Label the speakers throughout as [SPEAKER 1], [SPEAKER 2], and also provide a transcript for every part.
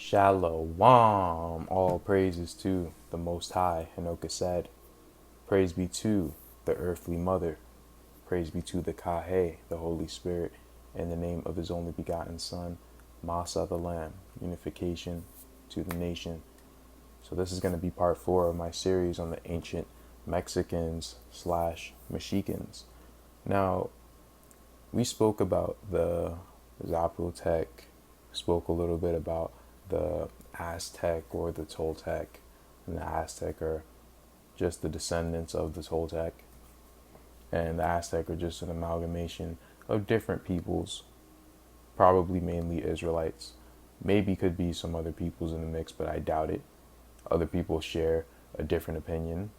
[SPEAKER 1] Shalom. All praises to the Most High. Hanoka said, praise be to the earthly mother. Praise be to the Kahe, the Holy Spirit, in the name of his only begotten Son, Motsah the Lamb, unification to the nation. So this is going to be part 4 of my series on the ancient Mexicans / Meshikans. Now, we spoke about the Zapotec, spoke a little bit about the Aztec or the Toltec, and the Aztec are just the descendants of the Toltec, and the Aztec are just an amalgamation of different peoples, probably mainly Israelites. Maybe could be some other peoples in the mix, but I doubt it. Other people share a different opinion.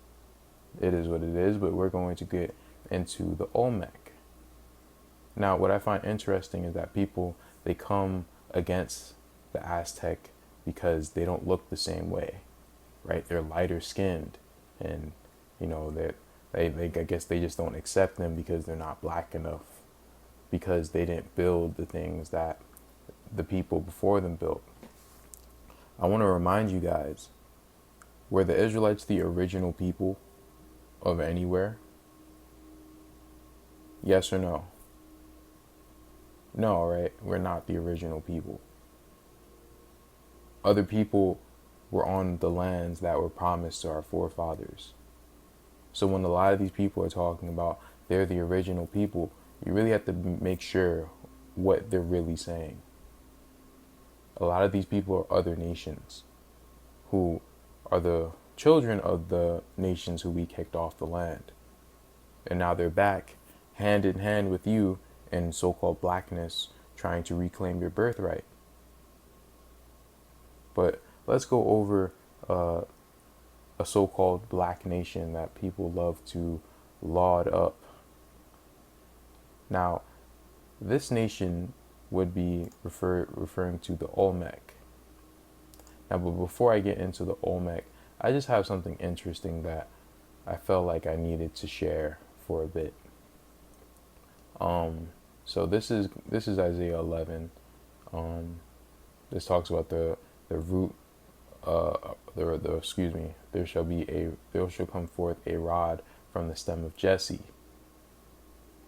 [SPEAKER 1] It is what it is, but we're going to get into the Olmec. Now, what I find interesting is that people, they come against the Aztec because they don't look the same way, right? They're lighter skinned, and you know that they I guess they just don't accept them because they're not black enough, because they didn't build the things that the people before them built. I want to remind you guys, were the Israelites the original people of anywhere? Yes or no? No, right? We're not the original people. Other people were on the lands that were promised to our forefathers. So when a lot of these people are talking about they're the original people, you really have to make sure what they're really saying. A lot of these people are other nations who are the children of the nations who we kicked off the land. And now they're back hand in hand with you in so-called blackness, trying to reclaim your birthright. But let's go over a so-called black nation that people love to laud up. Now, this nation would be referring to the Olmec. Now, but before I get into the Olmec, I just have something interesting that I felt like I needed to share for a bit. So this is Isaiah 11. This talks about the root. There shall come forth a rod from the stem of Jesse,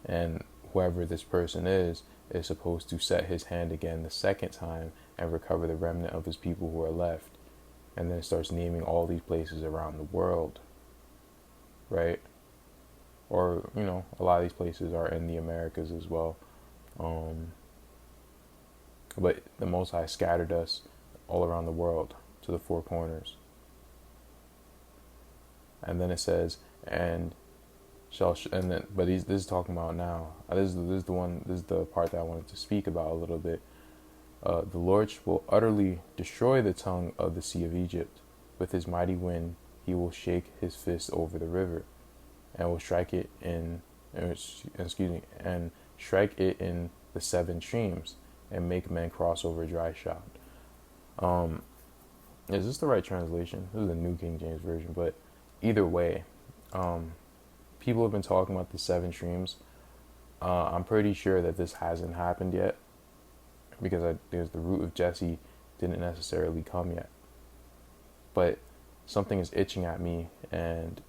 [SPEAKER 1] and whoever this person is supposed to set his hand again the second time and recover the remnant of his people who are left. And then it starts naming all these places around the world, right? Or, you know, a lot of these places are in the Americas as well. But the Most High scattered us all around the world to the four corners. And then it says, this is talking about now. This is the part that I wanted to speak about a little bit. The Lord will utterly destroy the tongue of the sea of Egypt. With his mighty wind, he will shake his fist over the river, and will strike it in the 7 streams, and make men cross over dry shod. Is this the right translation? This is the New King James Version, but either way, people have been talking about the 7 streams. I'm pretty sure that this hasn't happened yet, because there's the root of Jesse didn't necessarily come yet. But something is itching at me, and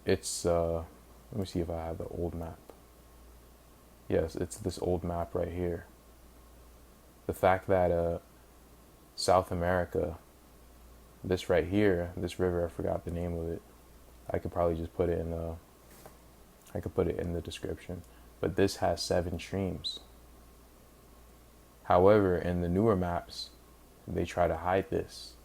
[SPEAKER 1] it's let me see if I have the old map. Yes, it's this old map right here. The fact that South America, this right here, this river, I forgot the name of it. I could probably just put it in the description. But this has 7 streams. However, in the newer maps, they try to hide this.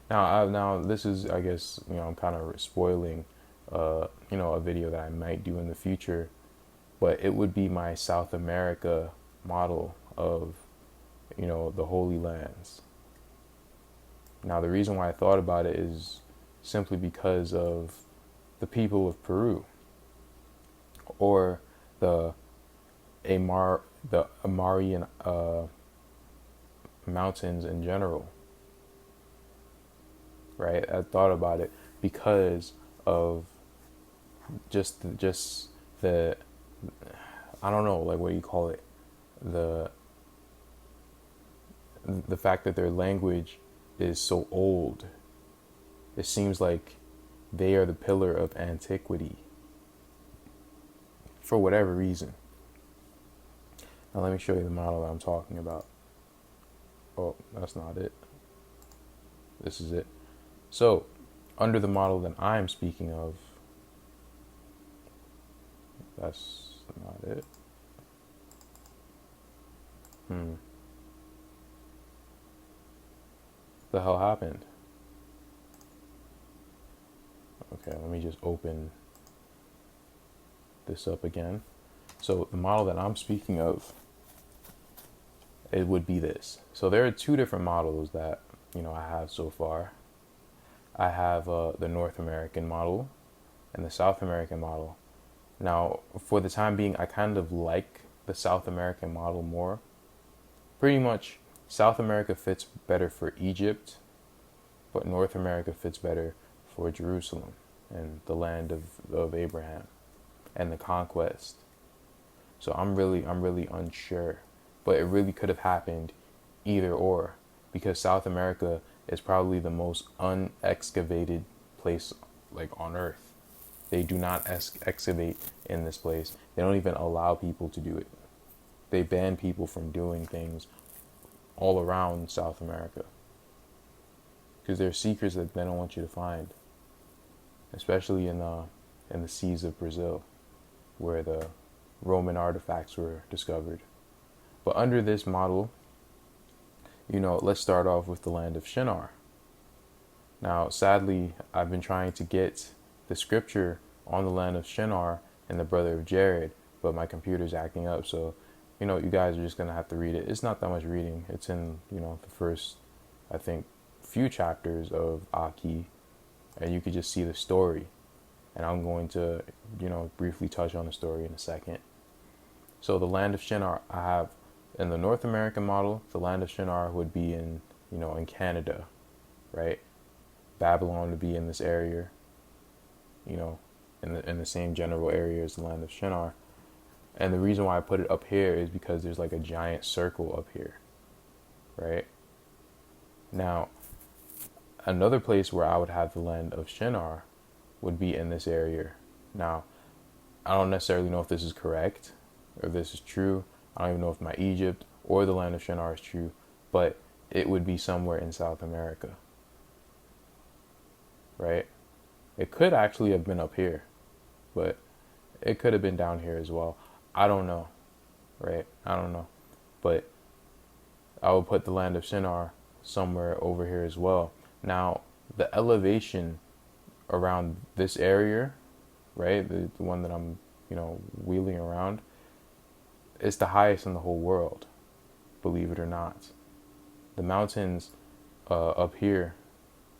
[SPEAKER 1] Now this is, I guess, I'm kind of spoiling, a video that I might do in the future, but it would be my South America model of, the Holy Lands. Now, the reason why I thought about it is simply because of the people of Peru, or the Amarian mountains in general, right? I thought about it because of just the I don't know, like, what do you call it, the the fact that their language is so old, it seems like they are the pillar of antiquity for whatever reason. Now let me show you the model that I'm talking about. Oh, that's not it. This is it. So, under the model that I'm speaking of, that's not it. The hell happened? Okay, let me just open this up again. So the model that I'm speaking of, it would be this. So there are two different models that, I have so far. I have the North American model and the South American model. Now, for the time being, I kind of like the South American model more. Pretty much, South America fits better for Egypt, but North America fits better for Jerusalem and the land of Abraham and the conquest. So I'm really unsure, but it really could have happened either or, because South America is probably the most unexcavated place like on earth. They do not excavate in this place. They don't even allow people to do it. They ban people from doing things all around South America because there are secrets that they don't want you to find, especially in the seas of Brazil, where the Roman artifacts were discovered. But under this model, let's start off with the land of Shinar. Now, sadly, I've been trying to get the scripture on the land of Shinar and the brother of Jared, but my computer's acting up, so you guys are just gonna have to read it. It's not that much reading. It's in the first, I think, few chapters of Aki, and you could just see the story. And I'm going to briefly touch on the story in a second. So the land of Shinar, I have in the North American model, the land of Shinar would be in in Canada, right? Babylon would be in this area, in the same general area as the land of Shinar. And the reason why I put it up here is because there's like a giant circle up here, right? Now, another place where I would have the land of Shinar would be in this area. Now, I don't necessarily know if this is correct or if this is true. I don't even know if my Egypt or the land of Shinar is true, but it would be somewhere in South America, right? It could actually have been up here, but it could have been down here as well. I don't know, right? I don't know. But I would put the land of Shinar somewhere over here as well. Now, the elevation around this area, right? The one that I'm, wheeling around, is the highest in the whole world, believe it or not. The mountains up here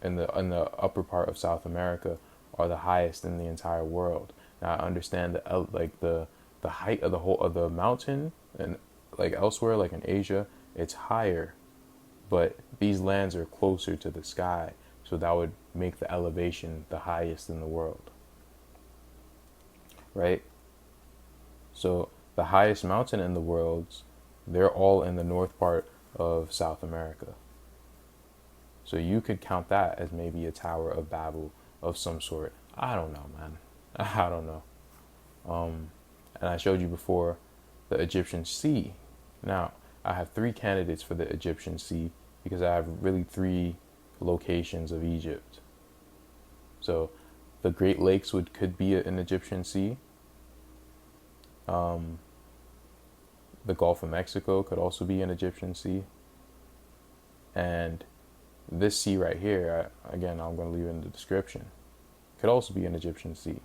[SPEAKER 1] in the upper part of South America are the highest in the entire world. Now, I understand the height of the mountain, and like elsewhere, like in Asia, it's higher, but these lands are closer to the sky, so that would make the elevation the highest in the world, right? So the highest mountain in the world, they're all in the north part of South America. So you could count that as maybe a Tower of Babel of some sort. I don't know, man. I don't know. And I showed you before the Egyptian Sea. Now, I have 3 candidates for the Egyptian Sea because I have really 3 locations of Egypt. So the Great Lakes could be an Egyptian Sea. The Gulf of Mexico could also be an Egyptian Sea. And this sea right here, again, I'm going to leave it in the description, could also be an Egyptian Sea.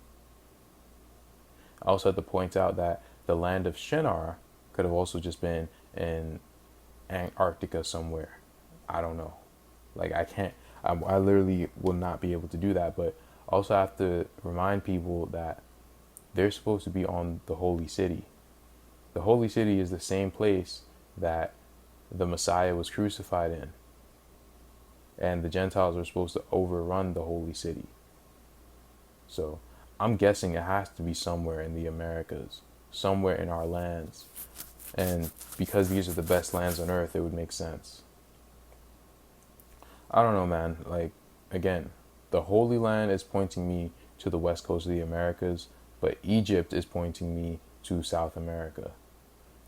[SPEAKER 1] I also have to point out that the land of Shinar could have also just been in Antarctica somewhere. I don't know. Like, I literally will not be able to do that, but also have to remind people that they're supposed to be on the holy city. The holy city is the same place that the Messiah was crucified in. And the Gentiles are supposed to overrun the holy city. So I'm guessing it has to be somewhere in the Americas, somewhere in our lands. And because these are the best lands on earth, it would make sense. I don't know, man. Like, again, the Holy Land is pointing me to the west coast of the Americas, but Egypt is pointing me to South America.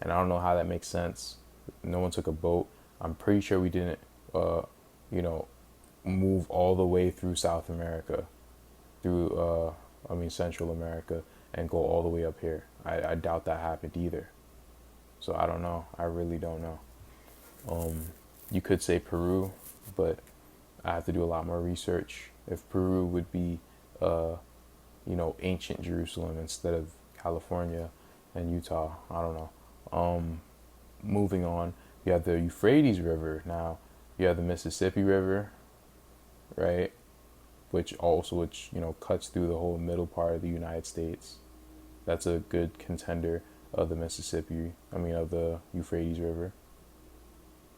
[SPEAKER 1] And I don't know how that makes sense. No one took a boat. I'm pretty sure we didn't, you know, move all the way through South America, through, Central America, and go all the way up here. I doubt that happened either. So I don't know. I really don't know. You could say Peru, but I have to do a lot more research. If Peru would be, ancient Jerusalem instead of California and Utah, I don't know. Moving on, you have the Euphrates River. Now, you have the Mississippi River, right? Which cuts through the whole middle part of the United States. That's a good contender of the of the Euphrates River.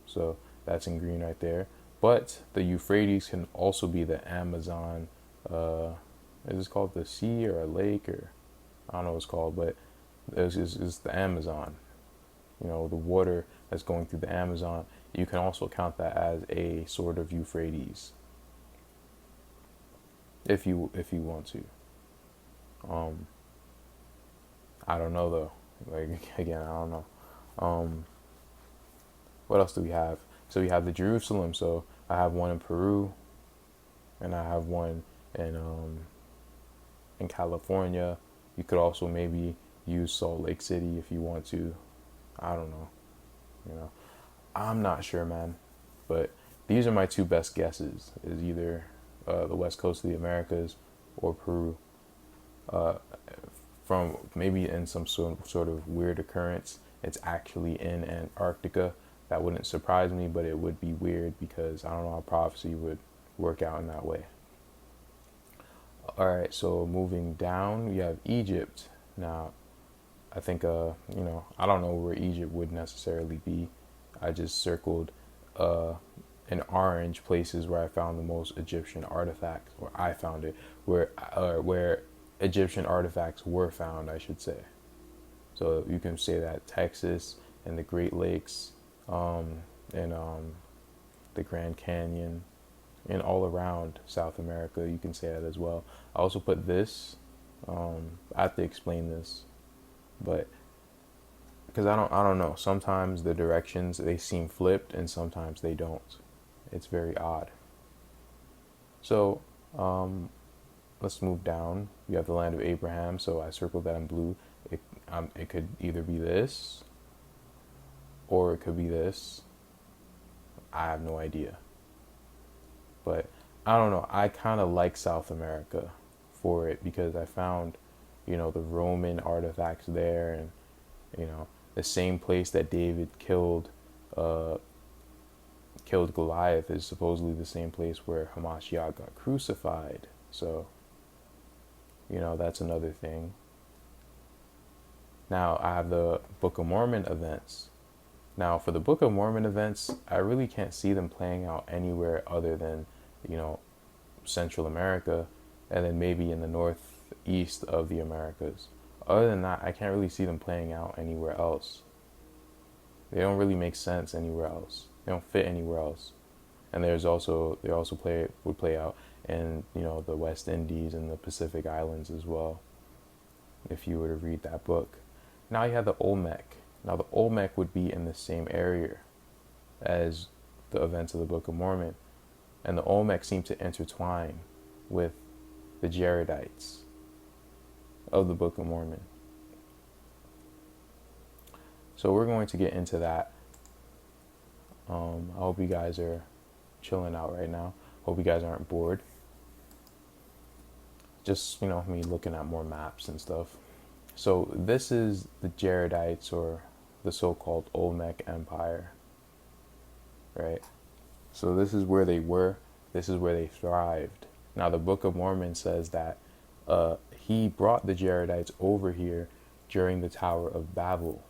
[SPEAKER 1] So that's in green right there. But the Euphrates can also be the Amazon. Is this called the sea or a lake, or I don't know what it's called, but it's the Amazon. The water that's going through the Amazon. You can also count that as a sort of Euphrates, if you want to. I don't know though. Like, again, I don't know. What else do we have? So we have the Jerusalem. So I have one in Peru, and I have one in California. You could also maybe use Salt Lake City if you want to. I don't know. I'm not sure, man. But these are my two best guesses: is either the west coast of the Americas or Peru. From maybe in some sort of weird occurrence, it's actually in Antarctica. That wouldn't surprise me, but it would be weird because I don't know how prophecy would work out in that way. All right, so moving down, we have Egypt. Now, I think, I don't know where Egypt would necessarily be. I just circled in orange places where I found the most Egyptian artifacts, or I found it, where Egyptian artifacts were found, I should say. So you can say that Texas and the Great Lakes, and the Grand Canyon, and all around South America, you can say that as well. I also put this. I have to explain this, but because I don't know. Sometimes the directions, they seem flipped, and sometimes they don't. It's very odd. So let's move down. You have the land of Abraham. So I circled that in blue. It could either be this, or it could be this. I have no idea. But I don't know. I kind of like South America for it because I found, the Roman artifacts there, and, the same place that David killed Goliath is supposedly the same place where Hamashiac got crucified. So, that's another thing. Now I have the Book of Mormon events. Now, for the Book of Mormon events, I really can't see them playing out anywhere other than, Central America, and then maybe in the northeast of the Americas. Other than that, I can't really see them playing out anywhere else. They don't really make sense anywhere else. They don't fit anywhere else. And they also would play out in, the West Indies and the Pacific Islands as well, if you were to read that book. Now you have the Olmec. Now the Olmec would be in the same area as the events of the Book of Mormon. And the Olmec seem to intertwine with the Jaredites of the Book of Mormon. So we're going to get into that. I hope you guys are chilling out right now. Hope you guys aren't bored. Just, me looking at more maps and stuff. So this is the Jaredites, or the so-called Olmec Empire, right? So this is where they were. This is where they thrived. Now the Book of Mormon says that he brought the Jaredites over here during the Tower of Babel,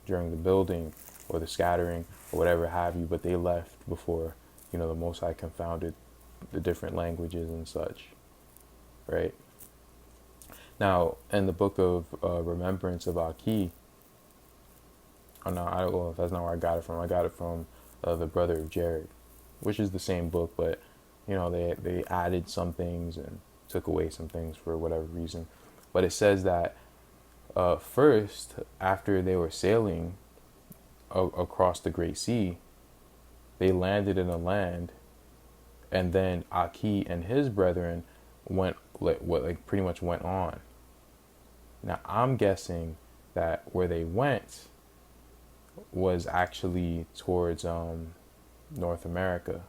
[SPEAKER 1] during the building or the scattering or whatever have you, but they left before, the Most High confounded the different languages and such, right? Now, in the Book of Remembrance of Aki, oh no, I don't know if that's not where I got it from. I got it from the brother of Jared. which is the same book, but they added some things and took away some things for whatever reason. But it says that first, after they were sailing across the Great Sea, they landed in a land, and then Aki and his brethren went pretty much went on. Now I'm guessing that where they went was actually towards North America.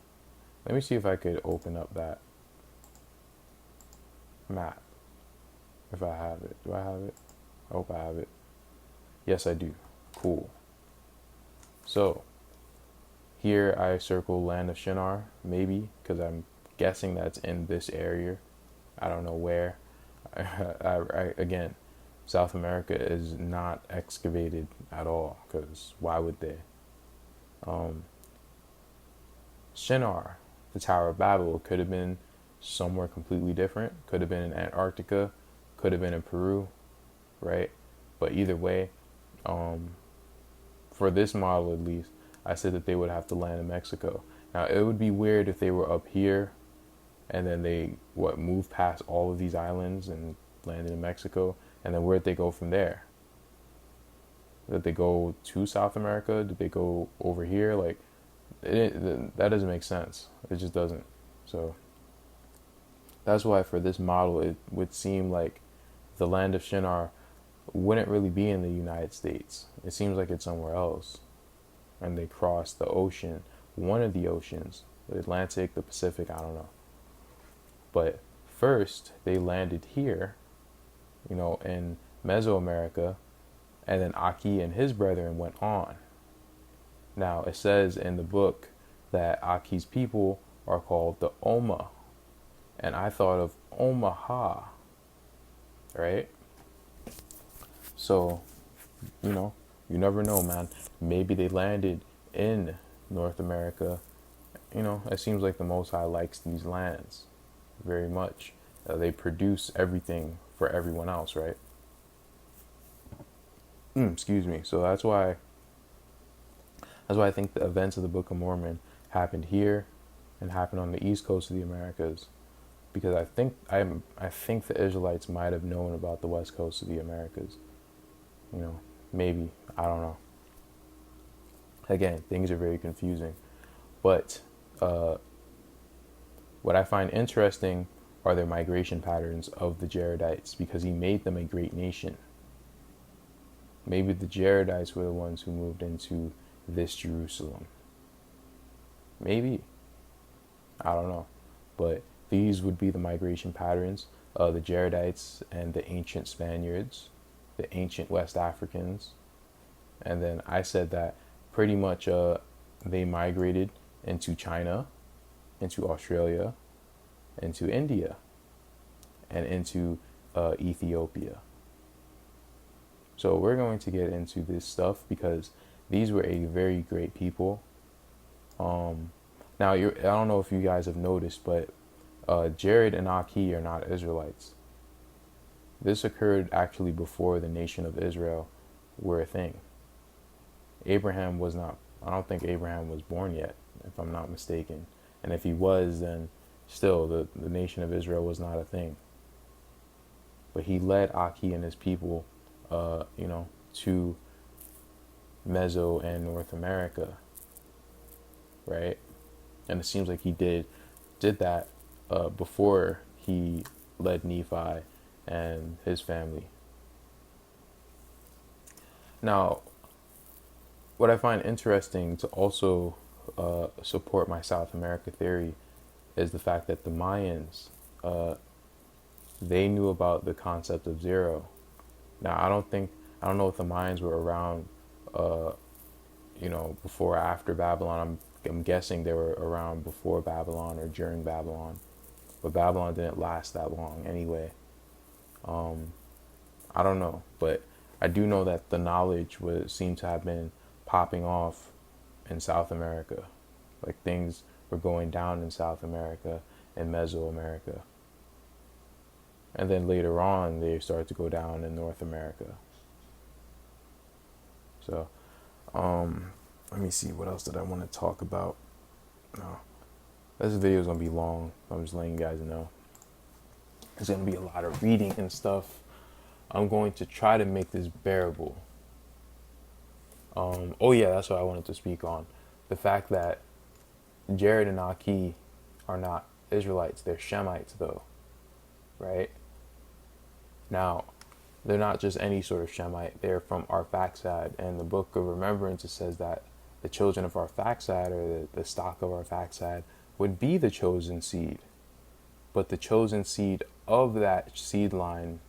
[SPEAKER 1] Let me see if I could open up that map. If I have it. Do I have it? I hope I have it. Yes, I do. Cool. So, here I circle land of Shinar, maybe, because I'm guessing that's in this area. I don't know where. Again, South America is not excavated at all, because why would they? Shinar, the Tower of Babel, could have been somewhere completely different. Could have been in Antarctica. Could have been in Peru, right? But either way, for this model at least, I said that they would have to land in Mexico. Now, it would be weird if they were up here and then they moved past all of these islands and landed in Mexico, and then where'd they go from there? Did they go to South America? Did they go over here? Like, that doesn't make sense. It just doesn't. So that's why for this model, it would seem like the land of Shinar wouldn't really be in the United States. It seems like it's somewhere else. And they crossed the ocean, one of the oceans, the Atlantic, the Pacific, I don't know. But first, they landed here, in Mesoamerica, and then Aki and his brethren went on. Now, it says in the book that Aki's people are called the Oma, and I thought of Omaha, right? So, you never know, man. Maybe they landed in North America. It seems like the Most High likes these lands very much. They produce everything for everyone else, right? Excuse me. So that's why I think the events of the Book of Mormon happened here and happened on the east coast of the Americas, because I think the Israelites might have known about the west coast of the Americas. Maybe, I don't know. Again, things are very confusing, but what I find interesting are their migration patterns of the Jaredites, because he made them a great nation. Maybe the Jaredites were the ones who moved into this Jerusalem. Maybe. I don't know. But these would be the migration patterns of the Jaredites and the ancient Spaniards, the ancient West Africans. And then I said that pretty much they migrated into China, into Australia, into India, and into Ethiopia. So we're going to get into this stuff because these were a very great people. Now, I don't know if you guys have noticed, but Jared and Aki are not Israelites. This occurred actually before the nation of Israel were a thing. Abraham was not, I don't think Abraham was born yet, if I'm not mistaken. And if he was, then still the nation of Israel was not a thing. But he led Aki and his people, to Meso and North America, right? And it seems like he did that before he led Nephi and his family. Now, what I find interesting to also support my South America theory is the fact that the Mayans, they knew about the concept of zero. Now, I don't know if the Mayans were around, before or after Babylon. I'm guessing they were around before Babylon or during Babylon, but Babylon didn't last that long anyway. I don't know, but I do know that the knowledge seemed to have been popping off in South America. Like things were going down in South America and Mesoamerica. And then later on, they started to go down in North America. So, let me see, what else did I want to talk about? No. This video is gonna be long. I'm just letting you guys know. There's gonna be a lot of reading and stuff. I'm going to try to make this bearable. Oh yeah, that's what I wanted to speak on. The fact that Jared and Aki are not Israelites. They're Shemites, though. Right? Now, they're not just any sort of Shemite. They're from Arphaxad. And the Book of Remembrance, it says that the children of Arphaxad, or the stock of Arphaxad, would be the chosen seed. But the chosen seed of that seed line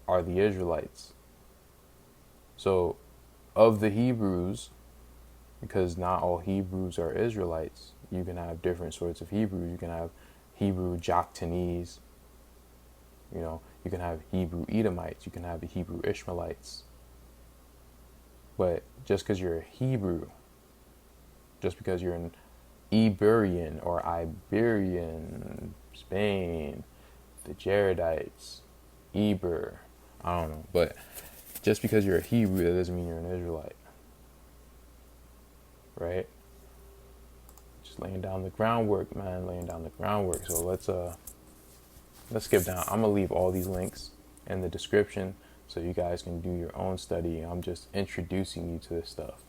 [SPEAKER 1] are the Israelites. So, of the Hebrews, because not all Hebrews are Israelites, you can have different sorts of Hebrews. You can have Hebrew Joktanese, you can have Hebrew Edomites, you can have the Hebrew Ishmaelites. But just because you're a Hebrew, just because you're an Iberian or Iberian, Spain, the Jaredites, Eber, I don't know, but just because you're a Hebrew, that doesn't mean you're an Israelite, right? Just laying down the groundwork, man, laying down the groundwork. So let's skip down. I'm gonna leave all these links in the description so you guys can do your own study. I'm just introducing you to this stuff,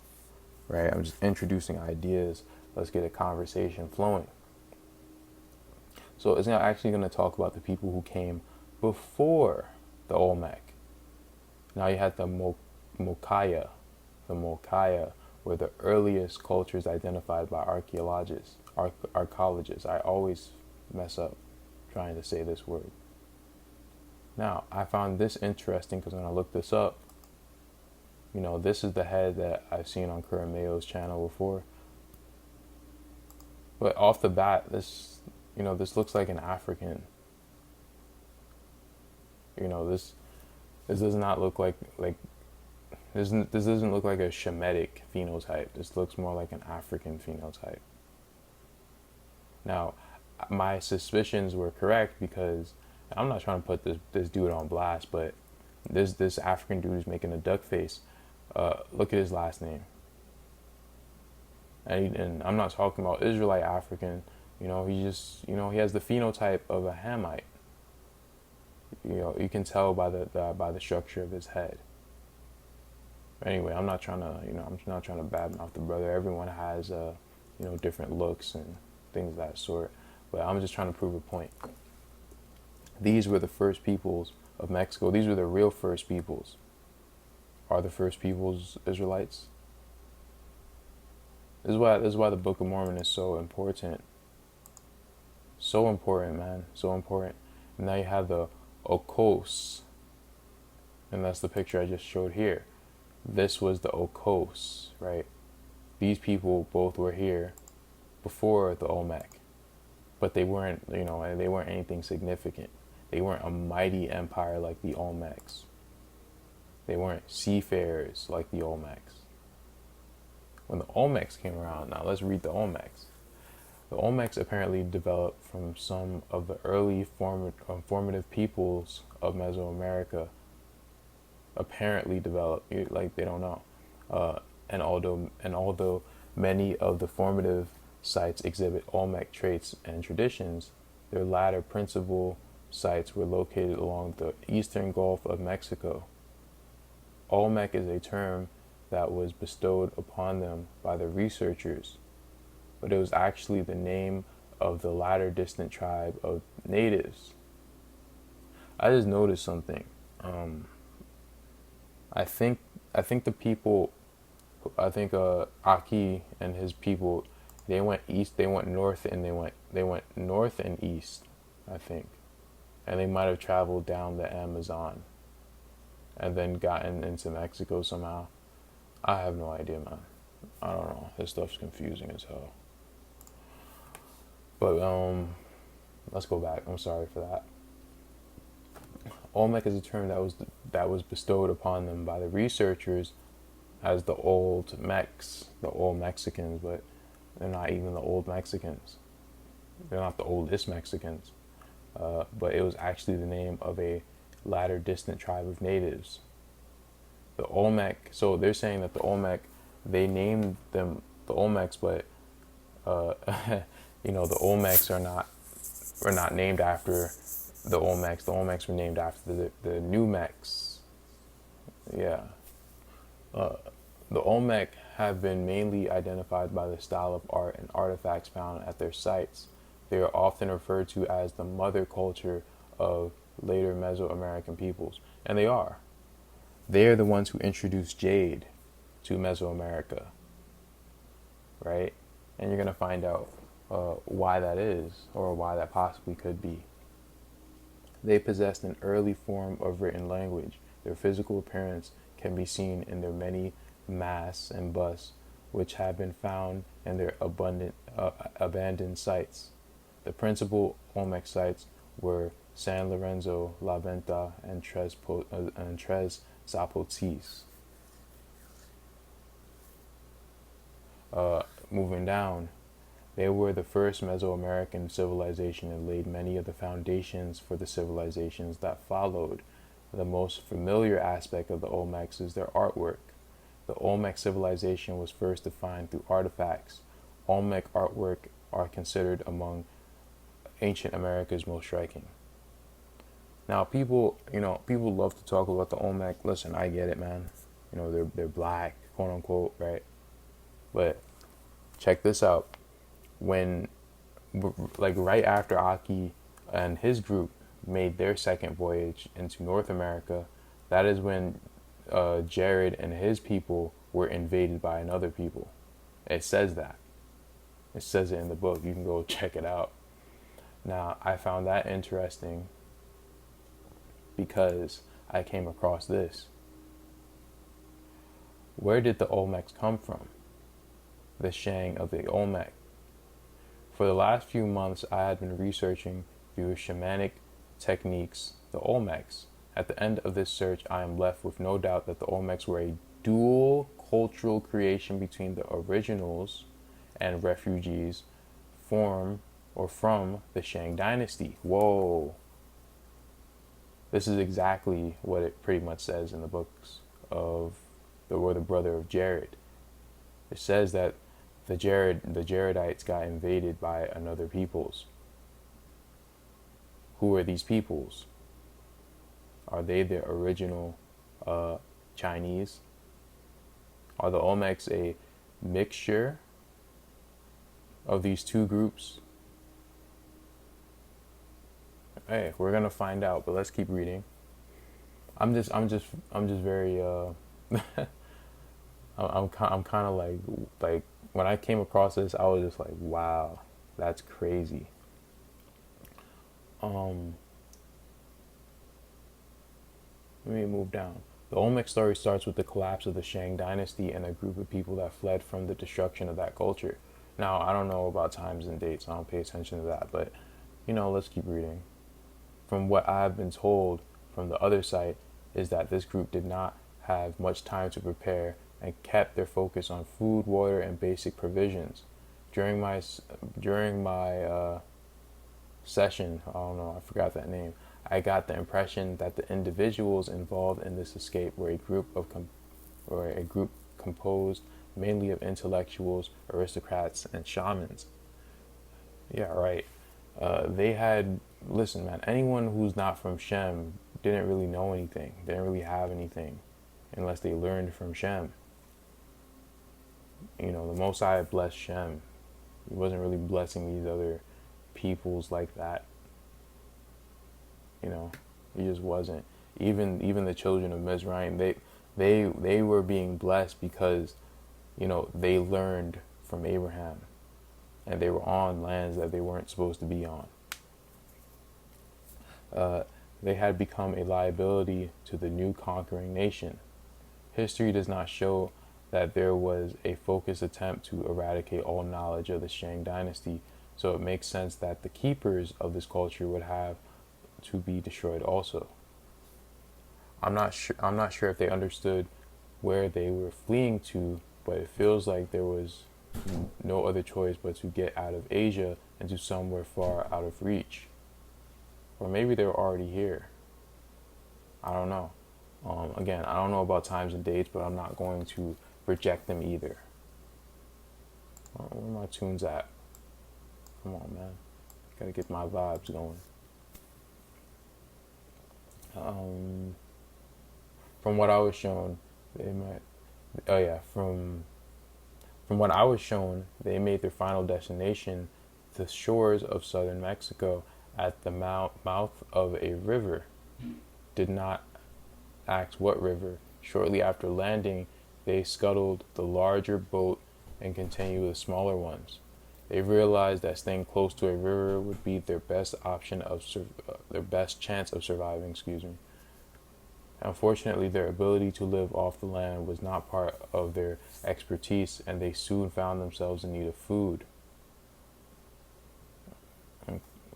[SPEAKER 1] right? I'm just introducing ideas. Let's get a conversation flowing. So it's now actually going to talk about the people who came before the Olmec. Now you had the Mokaya. The Mokaya were the earliest cultures identified by archaeologists. I always mess up trying to say this word. Now, I found this interesting because when I looked this up, this is the head that I've seen on Kuramayo's channel before. But off the bat, this looks like an African. This does not look like this doesn't look like a Shemitic phenotype. This looks more like an African phenotype. Now, my suspicions were correct because I'm not trying to put this dude on blast, but this African dude is making a duck face. Look at his last name. And I'm not talking about Israelite African. He just, he has the phenotype of a Hamite. You can tell by the structure of his head. Anyway, I'm not trying to, I'm not trying to badmouth the brother. Everyone has, different looks and things of that sort. But I'm just trying to prove a point. These were the first peoples of Mexico. These were the real first peoples. Are the first peoples Israelites? This is why the Book of Mormon is so important. So important, man. So important. And now you have the Okos. And that's the picture I just showed here. This was the Okos, right? These people both were here before the Olmec. But they weren't, they weren't anything significant. They weren't a mighty empire like the Olmecs. They weren't seafarers like the Olmecs. When the Olmecs came around, now let's read the Olmecs. The Olmecs apparently developed from some of the early formative peoples of Mesoamerica. Apparently developed, like they don't know. And although many of the formative sites exhibit Olmec traits and traditions, their latter principal sites were located along the eastern Gulf of Mexico. Olmec is a term that was bestowed upon them by the researchers, but it was actually the name of the latter distant tribe of natives. I just noticed something. I think the people, Aki and his people, they went east, they went north, and they went north and east, I think, and they might have traveled down the Amazon, and then gotten into Mexico somehow. I have no idea, man. I don't know. This stuff's confusing as hell. But let's go back. I'm sorry for that. Olmec is a term that was bestowed upon them by the researchers as the old Mex, the old Mexicans, but they're not even the old Mexicans. They're not the oldest Mexicans. But it was actually the name of a latter distant tribe of natives. The Olmec, so they're saying that the Olmec, they named them the Olmecs, but The Olmecs were not named after the Olmecs. The Olmecs were named after the New Mecs. Yeah. The Olmec have been mainly identified by the style of art and artifacts found at their sites. They are often referred to as the mother culture of later Mesoamerican peoples. And they are. They are the ones who introduced jade to Mesoamerica, right? And you're going to find out why that is, or why that possibly could be. They possessed an early form of written language. Their physical appearance can be seen in their many masks and busts, which have been found in their abandoned sites. The principal Olmec sites were San Lorenzo, La Venta, and Tres Zapotes. Moving down, they were the first Mesoamerican civilization and laid many of the foundations for the civilizations that followed. The most familiar aspect of the Olmecs is their artwork. The Olmec civilization was first defined through artifacts. Olmec artwork are considered among ancient America's most striking. Now, people love to talk about the Olmec. Listen, I get it, man. They're black, quote unquote, right? But check this out. When, right after Aki and his group made their second voyage into North America, that is when Jared and his people were invaded by another people. It says that. It says it in the book. You can go check it out. Now, I found that interesting because I came across this. Where did the Olmecs come from? The Shang of the Olmec. For the last few months, I had been researching through shamanic techniques the Olmecs. At the end of this search, I am left with no doubt that the Olmecs were a dual cultural creation between the originals and refugees from the Shang dynasty. Whoa. This is exactly what it pretty much says in the books of the brother of Jared. It says that the Jaredites got invaded by another peoples. Who are these peoples? Are they the original Chinese? Are the Olmecs a mixture of these two groups? Hey, we're gonna find out, but let's keep reading. I'm just very I'm kind of like when I came across this, I was just like, wow, that's crazy. Let me move down. The Olmec story starts with the collapse of the Shang dynasty and a group of people that fled from the destruction of that culture. Now, I don't know about times and dates, so I don't pay attention to that, but let's keep reading. From what I've been told from the other site is that this group did not have much time to prepare and kept their focus on food, water, and basic provisions. During my session, I don't know, I forgot that name, I got the impression that the individuals involved in this escape were a group composed mainly of intellectuals, aristocrats, and shamans. Yeah, right. Listen, man, anyone who's not from Shem didn't really know anything, didn't really have anything, unless they learned from Shem. The Motsah blessed Shem. He wasn't really blessing these other peoples like that. He just wasn't. Even the children of Mizraim, they were being blessed because, they learned from Abraham, and they were on lands that they weren't supposed to be on. They had become a liability to the new conquering nation. History does not show that there was a focused attempt to eradicate all knowledge of the Shang dynasty, so it makes sense that the keepers of this culture would have to be destroyed also. I'm not sure if they understood where they were fleeing to, but it feels like there was no other choice but to get out of Asia and to somewhere far out of reach. Or maybe they were already here. I don't know. Again, I don't know about times and dates, but I'm not going to reject them either. Where are my tunes at? Come on, man. Gotta get my vibes going. From what I was shown, they might. Oh yeah, from what I was shown, they made their final destination the shores of southern Mexico at the mouth of a river. Did not ask what river. Shortly after landing, they scuttled the larger boat and continued with smaller ones. They realized that staying close to a river would be their best option of their best chance of surviving. Excuse me. Unfortunately, their ability to live off the land was not part of their expertise, and they soon found themselves in need of food.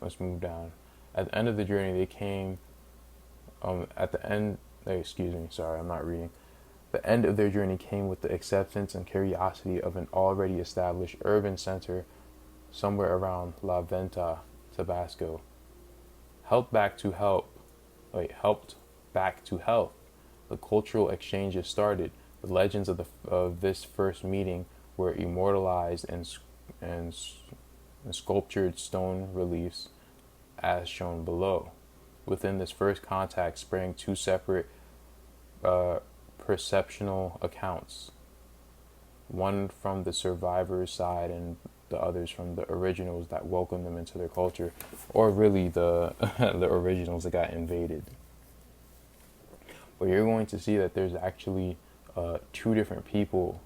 [SPEAKER 1] Let's move down. At the end of the journey, they came. Excuse me. Sorry, I'm not reading. The end of their journey came with the acceptance and curiosity of an already established urban center somewhere around La Venta, Tabasco. Helped back to health. The cultural exchanges started. The legends of this first meeting were immortalized in sculptured stone reliefs, as shown below. Within this first contact sprang two separate perceptional accounts, one from the survivors' side and the others from the originals that welcomed them into their culture, or really the the originals that got invaded. But you're going to see that there's actually two different people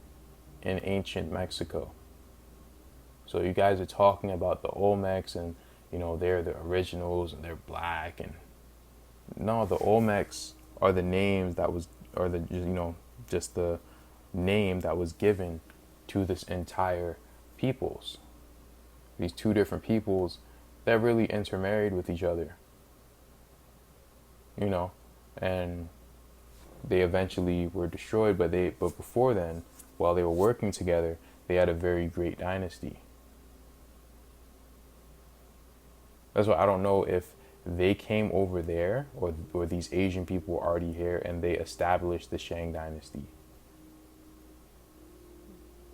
[SPEAKER 1] in ancient Mexico. So you guys are talking about the Olmecs and, they're the originals and they're black, and no, the Olmecs are the names that was, or just the name that was given to this entire peoples. These two different peoples that really intermarried with each other, and they eventually were destroyed, but before then, while they were working together, they had a very great dynasty. That's why I don't know if they came over there or these Asian people were already here and they established the Shang dynasty.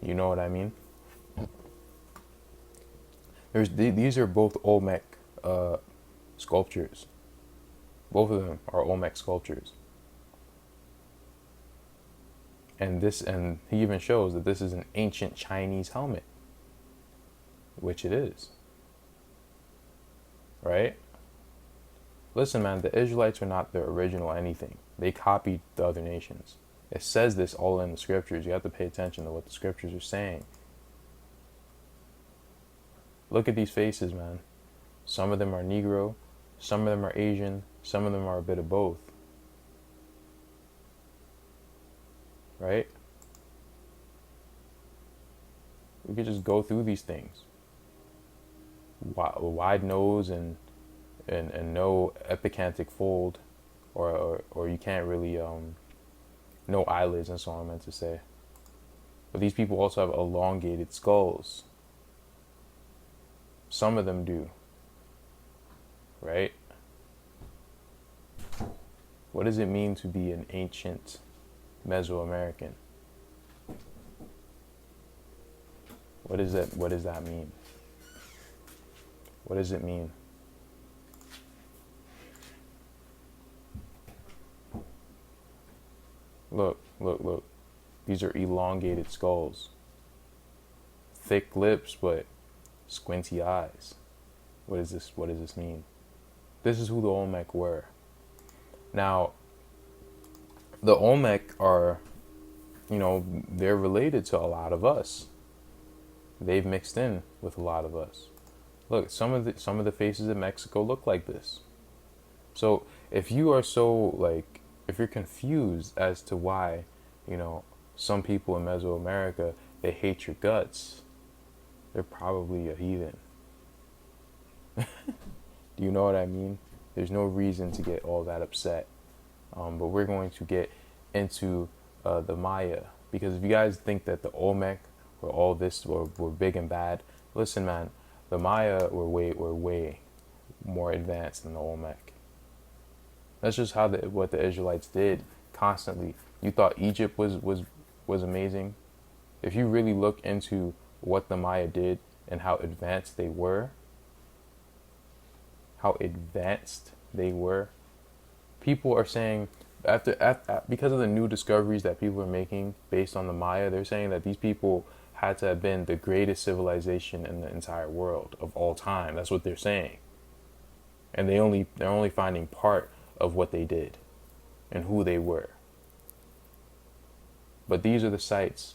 [SPEAKER 1] You know what I mean? These are both Olmec sculptures. Both of them are Olmec sculptures. And he even shows that this is an ancient Chinese helmet, which it is. Right? Listen, man, the Israelites are not the original anything. They copied the other nations. It says this all in the scriptures. You have to pay attention to what the scriptures are saying. Look at these faces, man. Some of them are Negro, some of them are Asian, some of them are a bit of both. Right? We could just go through these things. Wide nose and no epicanthic fold, or you can't really no eyelids, and so on, I meant to say. But these people also have elongated skulls. Some of them do. Right? What does it mean to be an ancient Mesoamerican? What does that mean? What does it mean? Look. These are elongated skulls. Thick lips, but squinty eyes. What does this mean? This is who the Olmec were. Now, the Olmec are, they're related to a lot of us. They've mixed in with a lot of us. Look, some of the faces in Mexico look like this. So if you are if you're confused as to why, some people in Mesoamerica, they hate your guts, they're probably a heathen. Do you know what I mean? There's no reason to get all that upset. But we're going to get into the Maya, because if you guys think that the Olmec were all this were big and bad, listen, man, the Maya were way more advanced than the Olmec. That's just what the Israelites did constantly. You thought Egypt was amazing. If you really look into what the Maya did and how advanced they were, how advanced they were. People are saying after because of the new discoveries that people are making based on the Maya, they're saying that these people had to have been the greatest civilization in the entire world of all time. That's what they're saying. And they're only finding part of what they did and who they were. But these are the sites,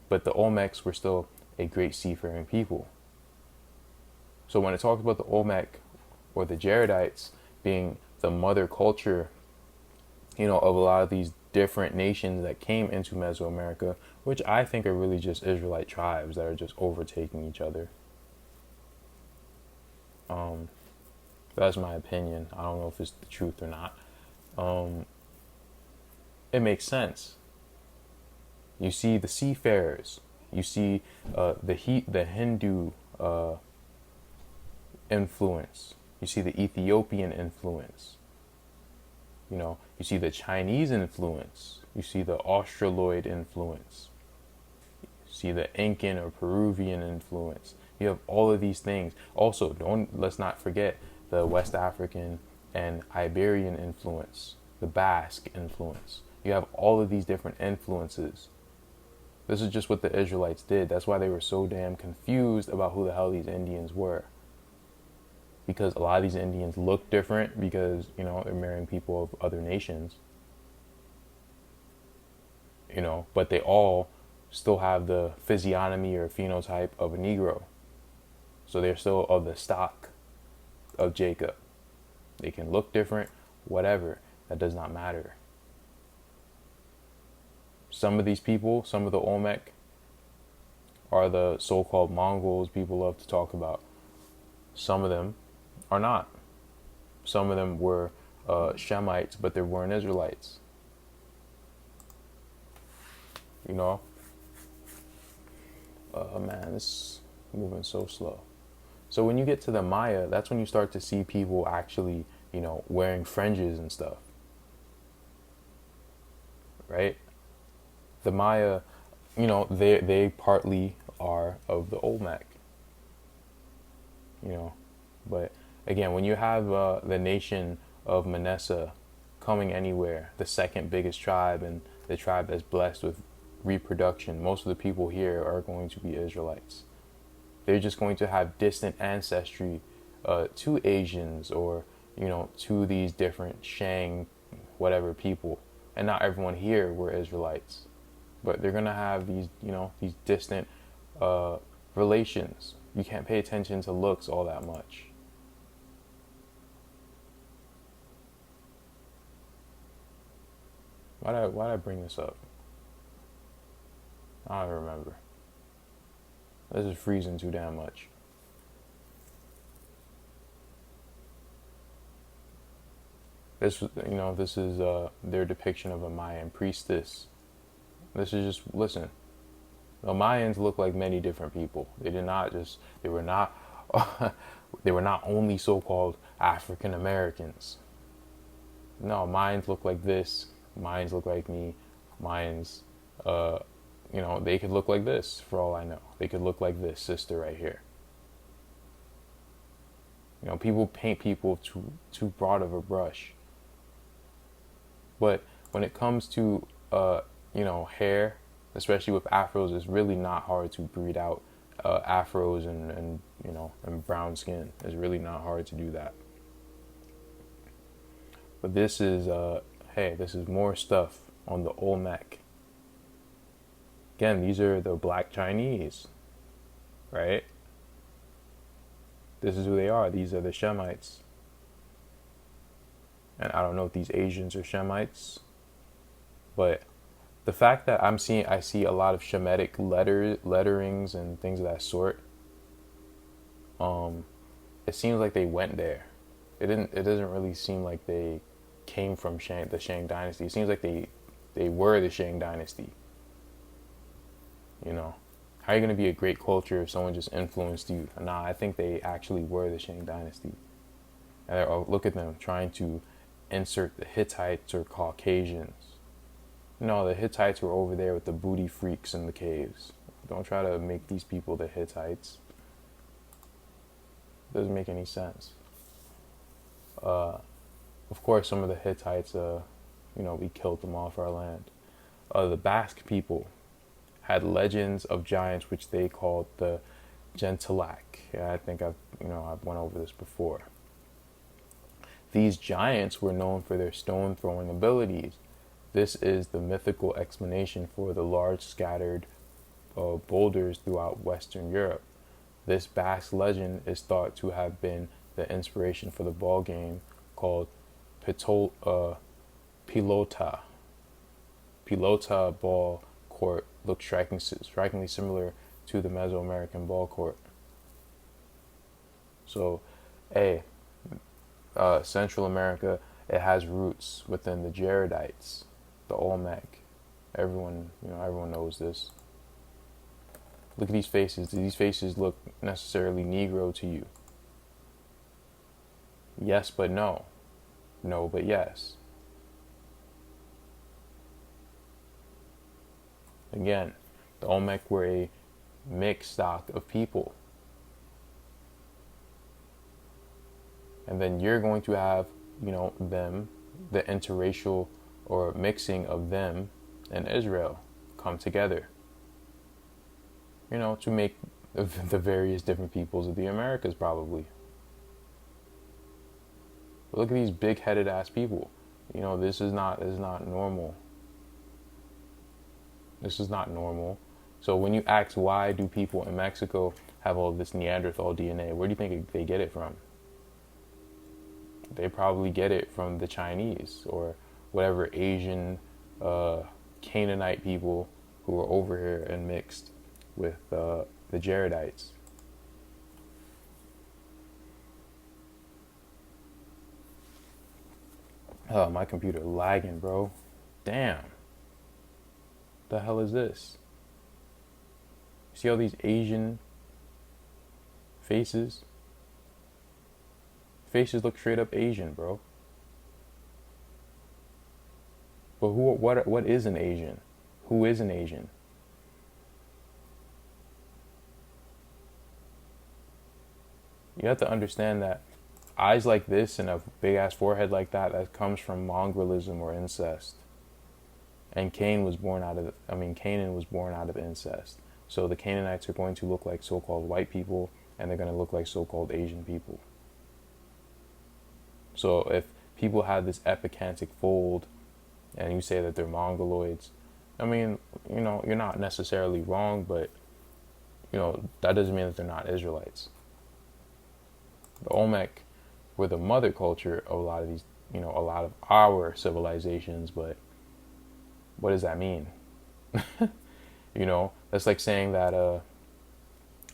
[SPEAKER 1] but the Olmecs were still a great seafaring people. So when it talks about the Olmec or the Jaredites being the mother culture, of a lot of these different nations that came into Mesoamerica, which I think are really just Israelite tribes that are just overtaking each other. That's my opinion. I don't know if it's the truth or not. It makes sense. You see the seafarers. You see the Hindu influence. You see the Ethiopian influence. You see the Chinese influence. You see the Australoid influence. You see the Incan or Peruvian influence. You have all of these things. Also, let's not forget the West African and Iberian influence, the Basque influence. You have all of these different influences. This is just what the Israelites did. That's why they were so damn confused about who the hell these Indians were. Because a lot of these Indians look different because, they're marrying people of other nations. But they all still have the physiognomy or phenotype of a Negro. So they're still of the stock of Jacob. They can look different, whatever. That does not matter. Some of these people, some of the Olmec, are the so-called Mongols people love to talk about. Some of them are not. Some of them were Shemites, but they weren't Israelites. Man, this is moving so slow. So when you get to the Maya, that's when you start to see people actually, wearing fringes and stuff. Right? The Maya, they partly are of the Olmec. But again, when you have the nation of Manasseh coming anywhere, the second biggest tribe and the tribe that's blessed with reproduction, most of the people here are going to be Israelites. They're just going to have distant ancestry to Asians or, to these different Shang, whatever people. And not everyone here were Israelites. But they're going to have these, these distant relations. You can't pay attention to looks all that much. Why'd I bring this up? I don't remember. This is freezing too damn much. This is their depiction of a Mayan priestess. This is just, listen, the Mayans look like many different people. They were not only so-called African Americans. No, Mayans look like this. Mayans look like me. Mayans, they could look like this for all I know. They could look like this sister right here. People paint people too broad of a brush. But when it comes to, hair, especially with afros, it's really not hard to breed out afros and brown skin. It's really not hard to do that. But this is, this is more stuff on the Olmec. Again, these are the Black Chinese, right? This is who they are. These are the Shemites. And I don't know if these Asians are Shemites, but the fact that I see a lot of Shemitic letterings and things of that sort. It seems like they went there. It doesn't really seem like they came from the Shang dynasty. It seems like they were the Shang dynasty. How are you going to be a great culture if someone just influenced you? Nah, I think they actually were the Shang dynasty. And look at them trying to insert the Hittites or Caucasians. No, the Hittites were over there with the booty freaks in the caves. Don't try to make these people the Hittites. Doesn't make any sense. Of course, some of the Hittites, we killed them off our land. The Basque people had legends of giants, which they called the Gentilac. Yeah, I think I've went over this before. These giants were known for their stone throwing abilities. This is the mythical explanation for the large scattered boulders throughout Western Europe. This Basque legend is thought to have been the inspiration for the ball game called Pilota. Pilota ball court looks strikingly similar to the Mesoamerican ball court. So, Central America, it has roots within the Jaredites, the Olmec. Everyone knows this. Look at these faces. Do these faces look necessarily Negro to you? Yes, but no. No, but yes. Again, the Olmec were a mixed stock of people. And then you're going to have, them, the interracial or mixing of them and Israel come together, to make the various different peoples of the Americas probably. But look at these big-headed ass people. This is not normal. This is not normal. So when you ask why do people in Mexico have all this Neanderthal DNA, where do you think they get it from? They probably get it from the Chinese or whatever Asian Canaanite people who were over here and mixed with the Jaredites. Oh, my computer lagging, bro. Damn. The hell is this? See all these Asian faces? Faces look straight up Asian, bro. But what is an Asian? Who is an Asian? You have to understand that eyes like this and a big ass forehead like that comes from mongralism or incest. And Canaan was born out of incest. So the Canaanites are going to look like so-called white people, and they're going to look like so-called Asian people. So if people have this epicantic fold, and you say that they're Mongoloids, you're not necessarily wrong, but that doesn't mean that they're not Israelites. The Olmec were the mother culture of a lot of these, a lot of our civilizations, but what does that mean? That's like saying that,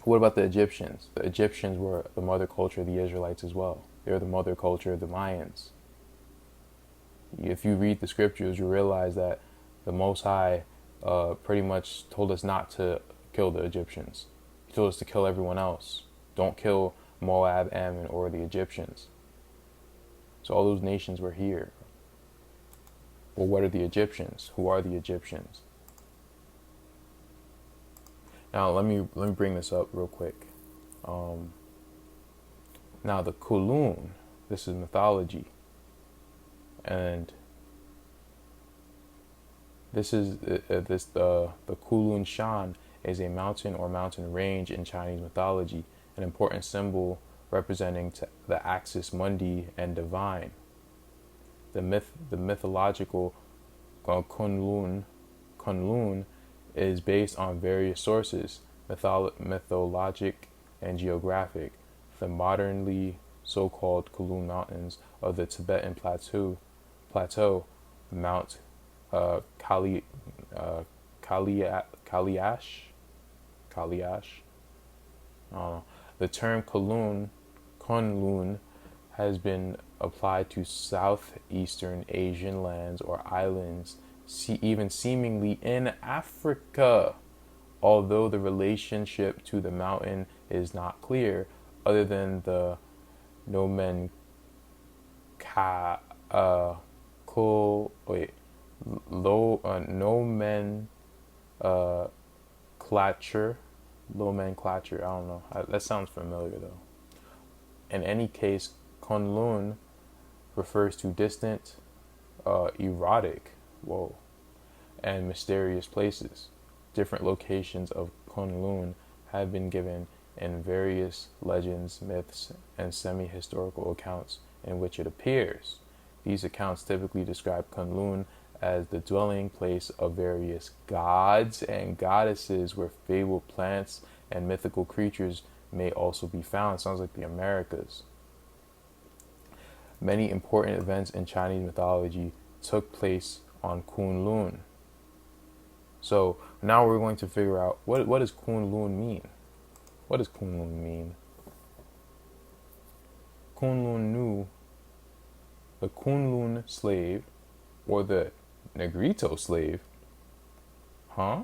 [SPEAKER 1] what about the Egyptians? The Egyptians were the mother culture of the Israelites as well. They're the mother culture of the Mayans. If you read the scriptures, you realize that the Most High pretty much told us not to kill the Egyptians. He told us to kill everyone else. Don't kill Moab, Ammon, or the Egyptians. So all those nations were here. Well, what are the Egyptians? Who are the Egyptians? Now let me bring this up real quick. Now the Kunlun, this is mythology, and this is the Kunlun Shan is a mountain or mountain range in Chinese mythology, an important symbol representing the axis mundi and divine. The mythological Kunlun is based on various sources, mythologic and geographic. The modernly so-called Kunlun Mountains of the Tibetan Plateau, Mount Kaliash. The term Kunlun has been applied to southeastern Asian lands or islands, even seemingly in Africa, although the relationship to the mountain is not clear, other than the nomenclature nomenclature. I don't know. That sounds familiar though. In any case, Kunlun refers to distant, erotic, and mysterious places. Different locations of Kunlun have been given in various legends, myths, and semi-historical accounts in which it appears. These accounts typically describe Kunlun as the dwelling place of various gods and goddesses where fabled plants and mythical creatures may also be found. Sounds like the Americas. Many important events in Chinese mythology took place on Kunlun. So now we're going to figure out what does Kunlun mean? What does Kunlun mean? Kunlun knew the Kunlun slave or the Negrito slave. Huh?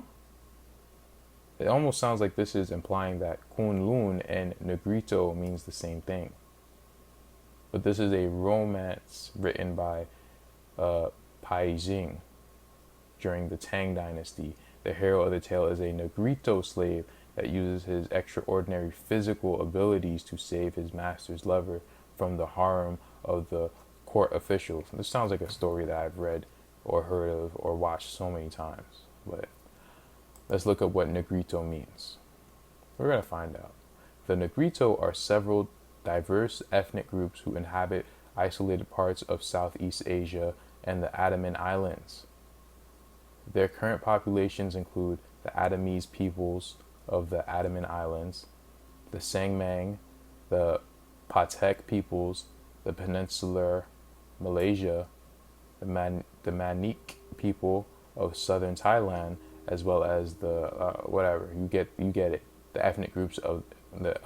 [SPEAKER 1] It almost sounds like this is implying that Kunlun and Negrito means the same thing. But this is a romance written by Pai Jing during the Tang Dynasty. The hero of the tale is a Negrito slave that uses his extraordinary physical abilities to save his master's lover from the harem of the court officials. This sounds like a story that I've read or heard of or watched so many times. But let's look up what Negrito means. We're going to find out. The Negrito are several diverse ethnic groups who inhabit isolated parts of Southeast Asia and the Andaman Islands. Their current populations include the Adamese peoples of the Andaman Islands, the Sangmang, the Patek peoples, the Peninsular Malaysia, the Martinique people of southern Thailand, as well as the whatever you get it, the ethnic groups of the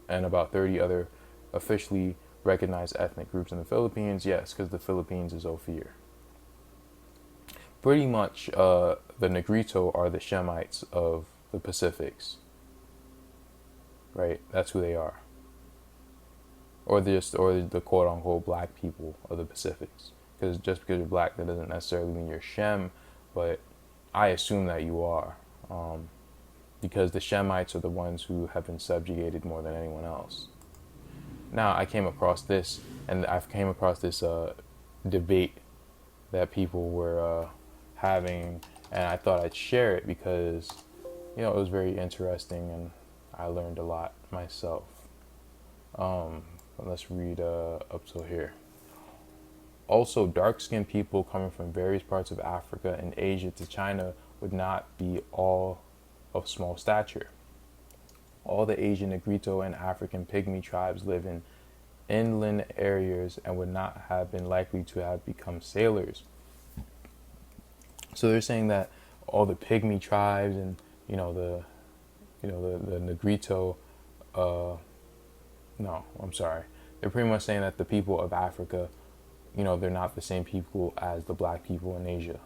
[SPEAKER 1] and about 30 other officially recognized ethnic groups in the Philippines. Yes, because the Philippines is Ophir. Pretty much, the Negrito are the Shemites of the Pacifics. Right, that's who they are. Or the quote unquote black people of the Pacifics. Because just because you're black, that doesn't necessarily mean you're Shem, but I assume that you are. Because the Shemites are the ones who have been subjugated more than anyone else. Now, I came across this, and I've came across this debate that people were having, and I thought I'd share it because, it was very interesting, and I learned a lot myself. Let's read up till here. Also, dark-skinned people coming from various parts of Africa and Asia to China would not be all of small stature. All the Asian Negrito and African pygmy tribes live in inland areas and would not have been likely to have become sailors. So they're saying that all the pygmy tribes and the Negrito, no, I'm sorry. They're pretty much saying that the people of Africa, they're not the same people as the black people in Asia.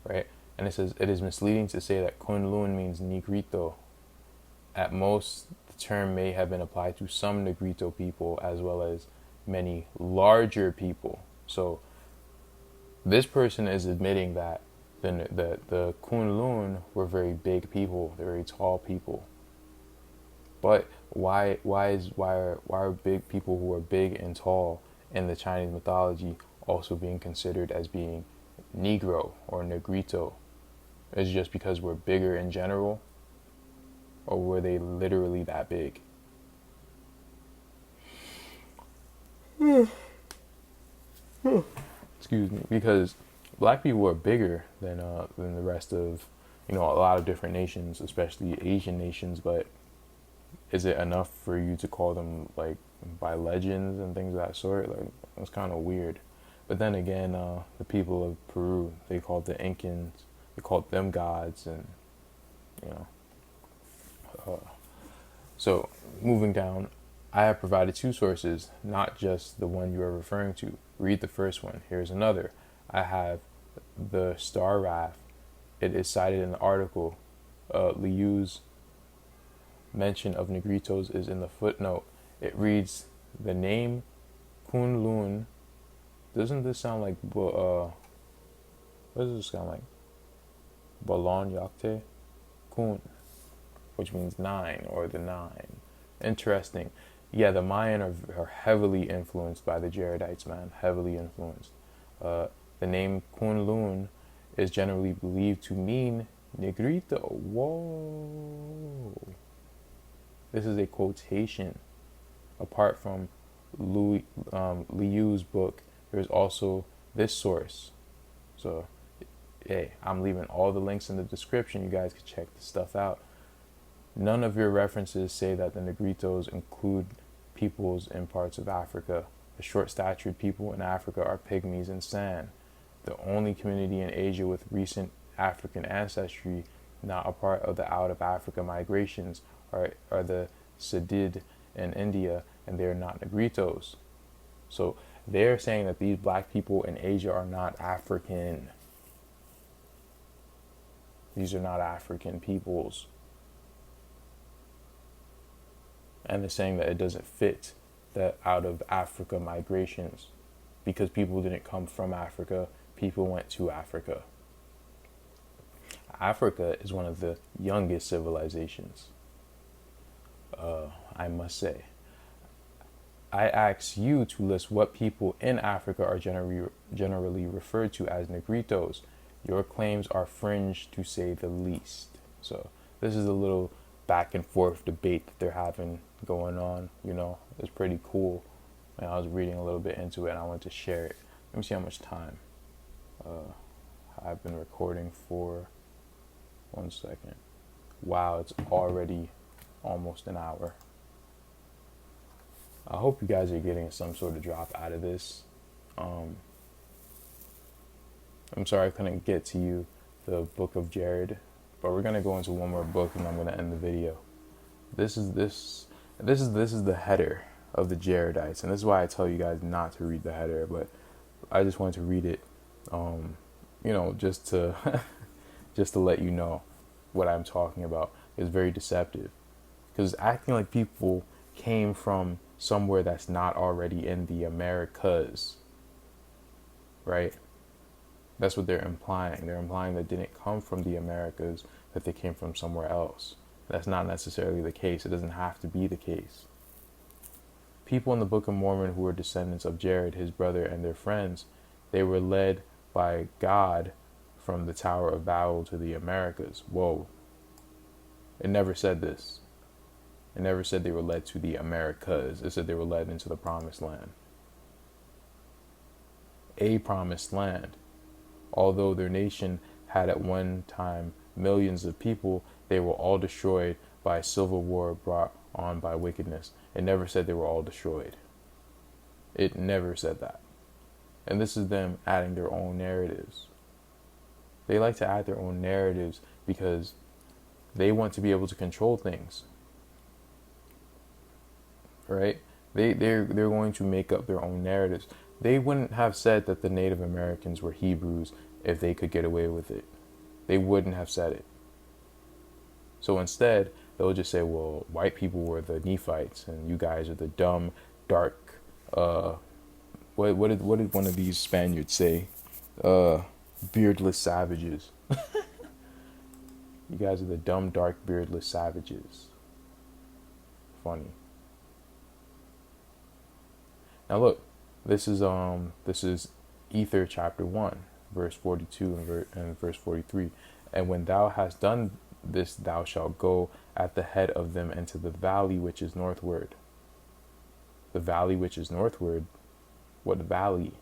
[SPEAKER 1] Right? And it says, it is misleading to say that Kunlun means Negrito. At most, the term may have been applied to some Negrito people as well as many larger people. So this person is admitting that the Kunlun were very big people, they're very tall people. But why are big people who are big and tall in the Chinese mythology also being considered as being Negro or Negrito? Is it just because we're bigger in general? Or were they literally that big? Excuse me. Because black people are bigger than the rest of, a lot of different nations, especially Asian nations. But is it enough for you to call them, like, by legends and things of that sort? Like, it's kind of weird. But then again, the people of Peru, they called the Incans, they called them gods, and so moving down, I have provided two sources, not just the one you are referring to. Read the first one. Here's another. I have the Star Raft. It is cited in the article. Liu's mention of Negritos is in the footnote. It reads, the name Kunlun. Doesn't this sound like what does this sound like? Balon Yakte Kun, which means 9 or the 9. Interesting. Yeah, the Mayan are heavily influenced by the Jaredites, man. Heavily influenced. The name Kunlun is generally believed to mean Negrito. Whoa. This is a quotation. Apart from Liu's book, there's also this source. So, hey, I'm leaving all the links in the description. You guys can check this stuff out. None of your references say that the Negritos include peoples in parts of Africa. The short-statured people in Africa are pygmies and San. The only community in Asia with recent African ancestry not a part of the out-of-Africa migrations are the Sadid in India, and they're not Negritos. So they're saying that these black people in Asia are not African. These are not African peoples. And they're saying that it doesn't fit the out of Africa migrations because people didn't come from Africa, people went to Africa. Africa is one of the youngest civilizations, I must say. I ask you to list what people in Africa are generally referred to as Negritos. Your claims are fringe to say the least. So this is a little back and forth debate that they're having going on. You know, it's pretty cool. And I was reading a little bit into it and I wanted to share it. Let me see how much time I've been recording for. 1 second. Wow, it's already almost an hour. I hope you guys are getting some sort of drop out of this. I'm sorry I couldn't get to you the book of Jared, but we're gonna go into one more book and I'm gonna end the video. This is the header of the Jaredites, and this is why I tell you guys not to read the header, but I just wanted to read it, you know, just to just to let you know what I'm talking about. Is very deceptive because it's acting like people came from somewhere that's not already in the Americas, right? That's what they're implying. They're implying that didn't come from the Americas, that they came from somewhere else. That's not necessarily the case. It doesn't have to be the case. People in the Book of Mormon who were descendants of Jared, his brother, and their friends, they were led by God from the Tower of Babel to the Americas. Whoa. It never said this. It never said they were led to the Americas. It said they were led into the promised land. A promised land. Although their nation had at one time millions of people, they were all destroyed by a civil war brought on by wickedness. It never said they were all destroyed. It never said that. And this is them adding their own narratives. They like to add their own narratives because they want to be able to control things. Right? They're going to make up their own narratives. They wouldn't have said that the Native Americans were Hebrews if they could get away with it. They wouldn't have said it. So instead, they'll just say, well, white people were the Nephites and you guys are the dumb, dark, what did one of these Spaniards say? Beardless savages. You guys are the dumb, dark, beardless savages. Funny. Now look, this is Ether chapter 1, verse 42 and verse 43. And when thou hast done this, thou shalt go at the head of them into the valley which is northward. The valley which is northward. What valley?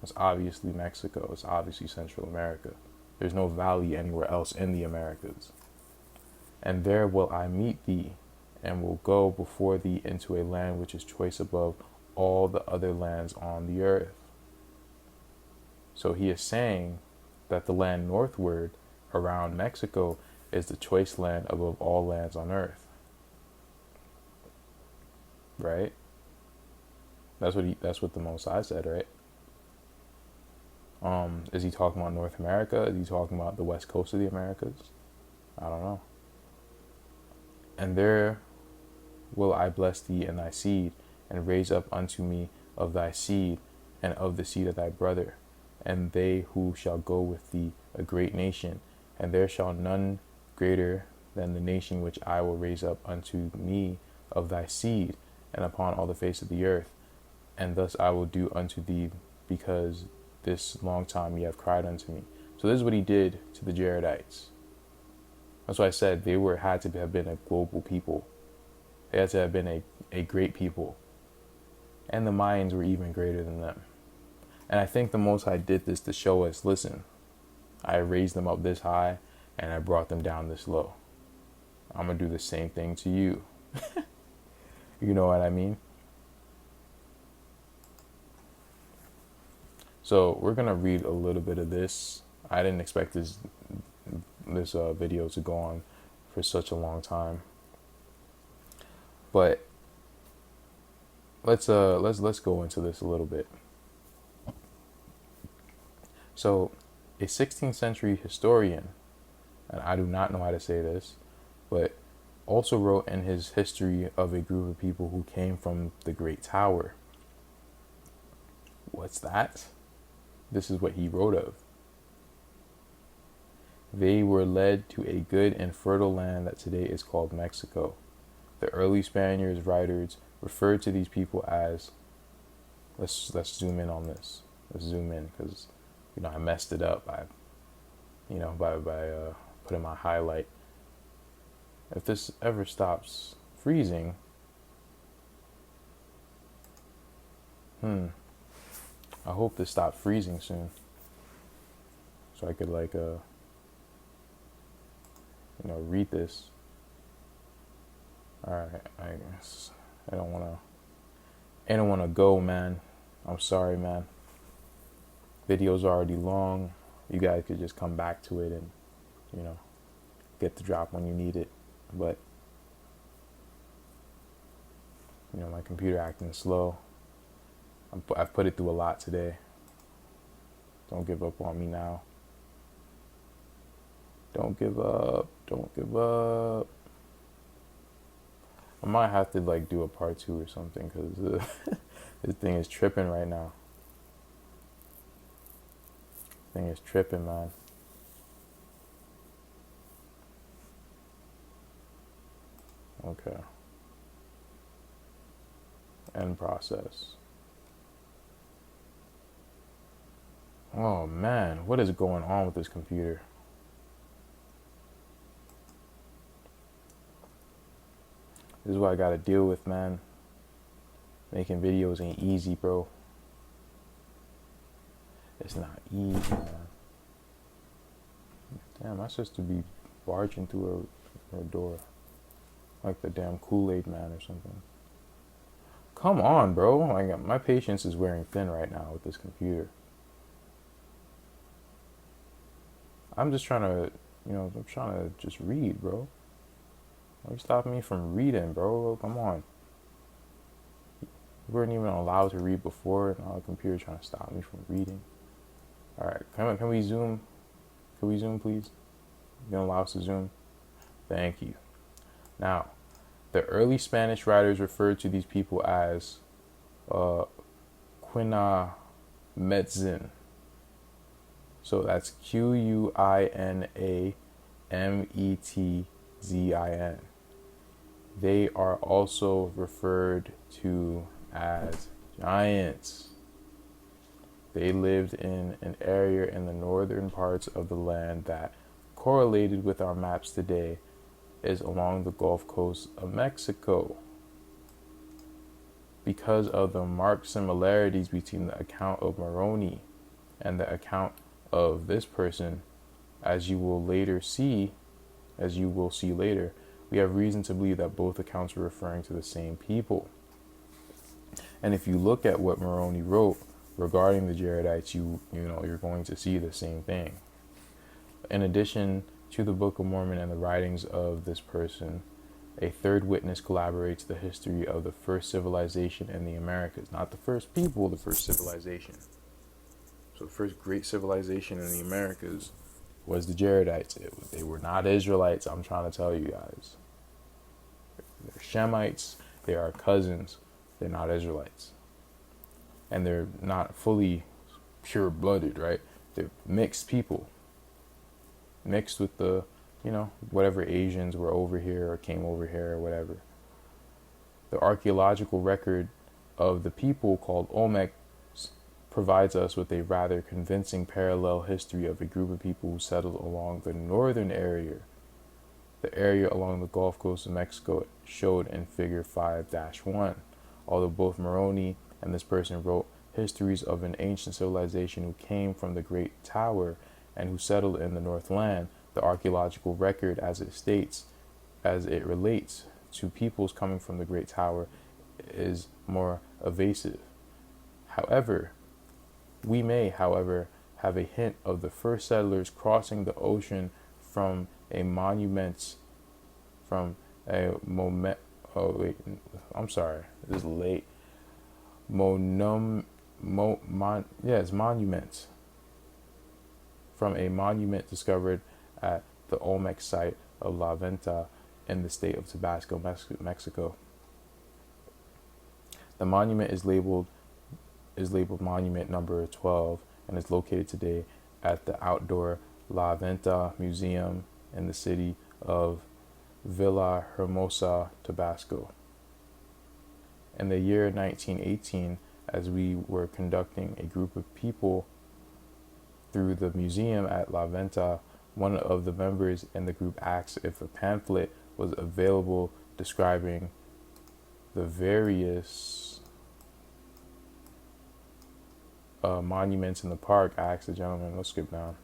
[SPEAKER 1] It's obviously Mexico. It's obviously Central America. There's no valley anywhere else in the Americas. And there will I meet thee, and will go before thee into a land which is choice above all the other lands on the earth. So he is saying that the land northward around Mexico is the choice land above all lands on earth. Right? That's what the Motsah said, right? Is he talking about North America? Is he talking about the west coast of the Americas? I don't know. And there will I bless thee and thy seed, and raise up unto me of thy seed, and of the seed of thy brother, and they who shall go with thee a great nation, and there shall none greater than the nation which I will raise up unto me of thy seed, and upon all the face of the earth. And thus I will do unto thee, because this long time ye have cried unto me. So this is what he did to the Jaredites. That's why I said they had to have been a global people. They had to have been a great people. And the Mayans were even greater than them. And I think the Most High did this to show us, listen, I raised them up this high and I brought them down this low. I'm going to do the same thing to you. You know what I mean? So we're going to read a little bit of this. I didn't expect this video to go on for such a long time. But let's go into this a little bit. So, a 16th century historian, and I do not know how to say this, but also wrote in his history of a group of people who came from the Great Tower. What's that? This is what he wrote of. They were led to a good and fertile land that today is called Mexico. The early Spaniards writers referred to these people as, let's zoom in on this. Let's zoom in because I messed it up by putting my highlight. If this ever stops freezing, I hope this stops freezing soon, so I could read this. All right, I guess I don't wanna go, man. I'm sorry, man. Video's already long. You guys could just come back to it and, get the drop when you need it. But, my computer acting slow. I've put it through a lot today. Don't give up on me now. Don't give up. Don't give up. I might have to do a part 2 or something because this thing is tripping right now. Thing is tripping, man. Okay. End process. Oh man, what is going on with this computer? This is what I gotta deal with, man. Making videos ain't easy, bro. It's not easy, man. Damn, my sister be barging through her door like the damn Kool-Aid man or something. Come on, bro. My patience is wearing thin right now with this computer. I'm just trying to, just read, bro. Why are you stopping me from reading, bro? Come on. We weren't even allowed to read before, and now the computer's trying to stop me from reading. All right, can we zoom? Can we zoom, please? You gonna allow us to zoom? Thank you. Now, the early Spanish writers referred to these people as Quinametzin. So that's Quinametzin. They are also referred to as giants. They lived in an area in the northern parts of the land that, correlated with our maps today, is along the Gulf Coast of Mexico. Because of the marked similarities between the account of Moroni and the account of this person, as you will see later, we have reason to believe that both accounts are referring to the same people. And if you look at what Moroni wrote regarding the Jaredites, you're going to see the same thing. In addition to the Book of Mormon and the writings of this person, a third witness collaborates the history of the first civilization in the Americas. Not the first people, the first civilization. So the first great civilization in the Americas was the Jaredites. They were not Israelites, I'm trying to tell you guys. They're Shemites, they are cousins, they're not Israelites. And they're not fully pure-blooded, right? They're mixed people. Mixed with the, whatever Asians were over here or came over here or whatever. The archaeological record of the people called Olmec provides us with a rather convincing parallel history of a group of people who settled along the northern area, the area along the Gulf Coast of Mexico showed in Figure 5-1. Although both Moroni and this person wrote histories of an ancient civilization who came from the Great Tower and who settled in the Northland, the archaeological record as it relates to peoples coming from the Great Tower is more evasive. However, we may, however, have a hint of the first settlers crossing the ocean from a monument, from a moment. Oh wait, I'm sorry, this is late. It's monuments. From a monument discovered at the Olmec site of La Venta in the state of Tabasco, Mexico. The monument is labeled monument number 12 and is located today at the outdoor La Venta Museum in the city of Villahermosa, Tabasco. In the year 1918, as we were conducting a group of people through the museum at La Venta, one of the members in the group asked if a pamphlet was available describing the various monuments in the park. I asked the gentleman, let's skip down.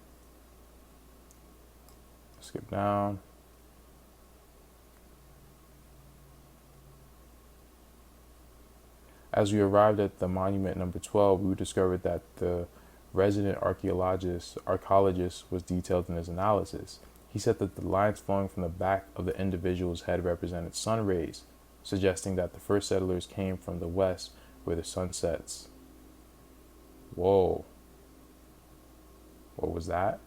[SPEAKER 1] As we arrived at the monument number 12, we discovered that the resident archaeologist was detailed in his analysis. He said that the lines flowing from the back of the individual's head represented sun rays, suggesting that the first settlers came from the west where the sun sets. Whoa. What was that?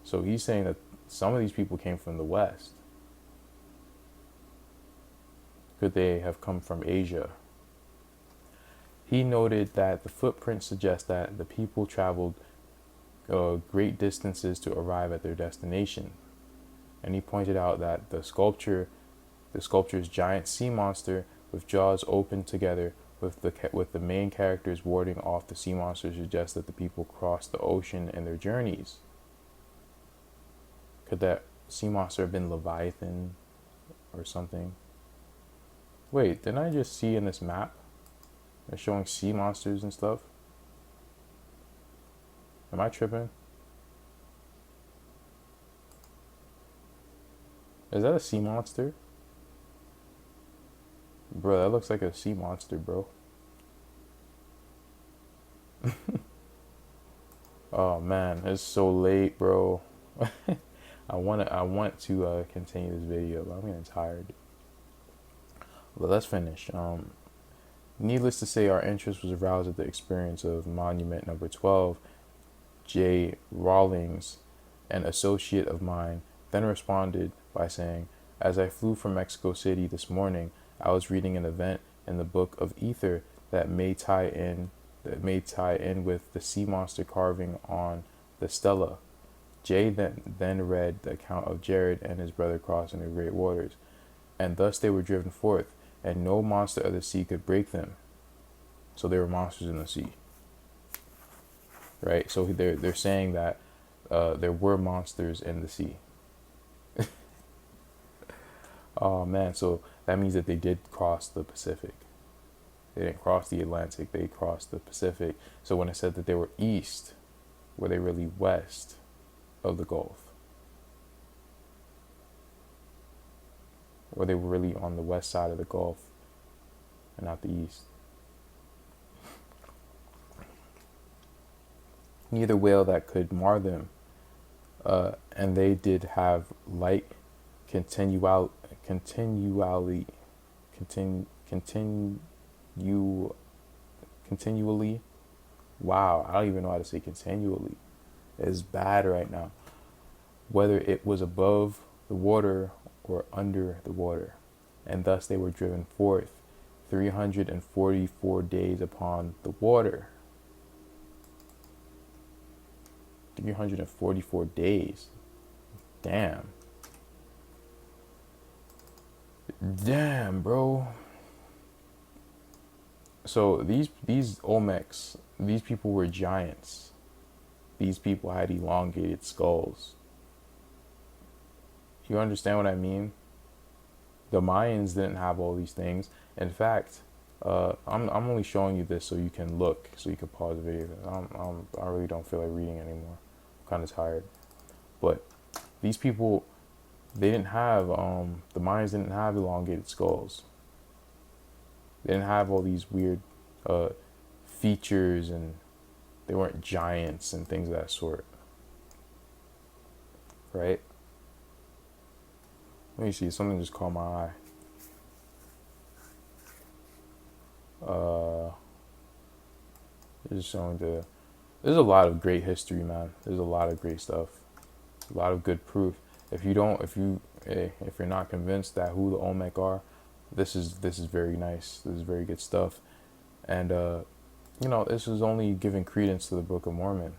[SPEAKER 1] So he's saying that some of these people came from the west. Could they have come from Asia? He noted that the footprints suggest that the people traveled great distances to arrive at their destination. And he pointed out that the sculpture's giant sea monster with jaws open together with the main characters warding off the sea monster suggests that the people crossed the ocean in their journeys. Could that sea monster have been Leviathan or something? Wait, didn't I just see in this map? They're showing sea monsters and stuff. Am I tripping? Is that a sea monster? Bro, that looks like a sea monster, bro. Oh man, it's so late, bro. I want to continue this video, but I'm getting tired. But let's finish. Needless to say, our interest was aroused at the experience of monument number 12. J. Rawlings, an associate of mine, then responded by saying, "As I flew from Mexico City this morning, I was reading an event in the book of Ether that may tie in with the sea monster carving on the stela." Jay then read the account of Jared and his brother crossing the great waters, and thus they were driven forth, and no monster of the sea could break them. So there were monsters in the sea, right? So they're saying that there were monsters in the sea. Oh man, so that means that they did cross the Pacific. They didn't cross the Atlantic, they crossed the Pacific. So when it said that they were east, were they really west of the Gulf? Or they were really on the west side of the Gulf and not the east? Neither whale that could mar them, and they did have light continually. Wow, I don't even know how to say continually. It's bad right now. Whether it was above the water or under the water, and thus they were driven forth 344 days upon the water. 344 days. Damn. Damn, bro. So these Olmecs, these people were giants. These people had elongated skulls. You understand what I mean? The Mayans didn't have all these things. In fact, I'm only showing you this so you can look, so you can pause the video. I really don't feel like reading anymore. I'm kind of tired. But these people, they didn't have the Mayans didn't have elongated skulls. They didn't have all these weird features, and they weren't giants and things of that sort. Right? Let me see. Something just caught my eye. Just showing there's a lot of great history, man. There's a lot of great stuff. A lot of good proof. If you're not convinced that who the Olmec are, this is very nice. This is very good stuff. And this is only giving credence to the Book of Mormon.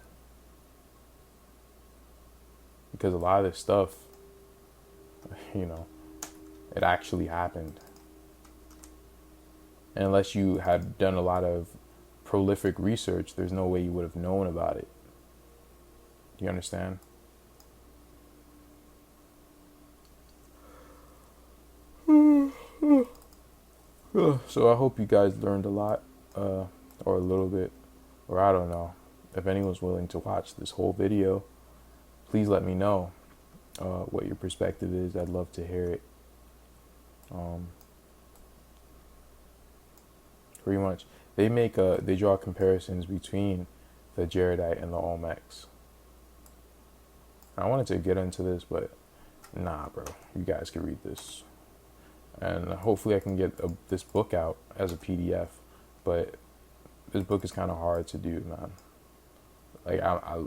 [SPEAKER 1] Because a lot of this stuff, it actually happened. And unless you had done a lot of prolific research, there's no way you would have known about it. Do you understand? So I hope you guys learned a lot, or a little bit, or I don't know. If anyone's willing to watch this whole video, please let me know what your perspective is. I'd love to hear it. Pretty much, they draw comparisons between the Jaredite and the Olmecs. I wanted to get into this, but nah, bro. You guys can read this. And hopefully I can get this book out as a PDF. But this book is kind of hard to do, man. Like, I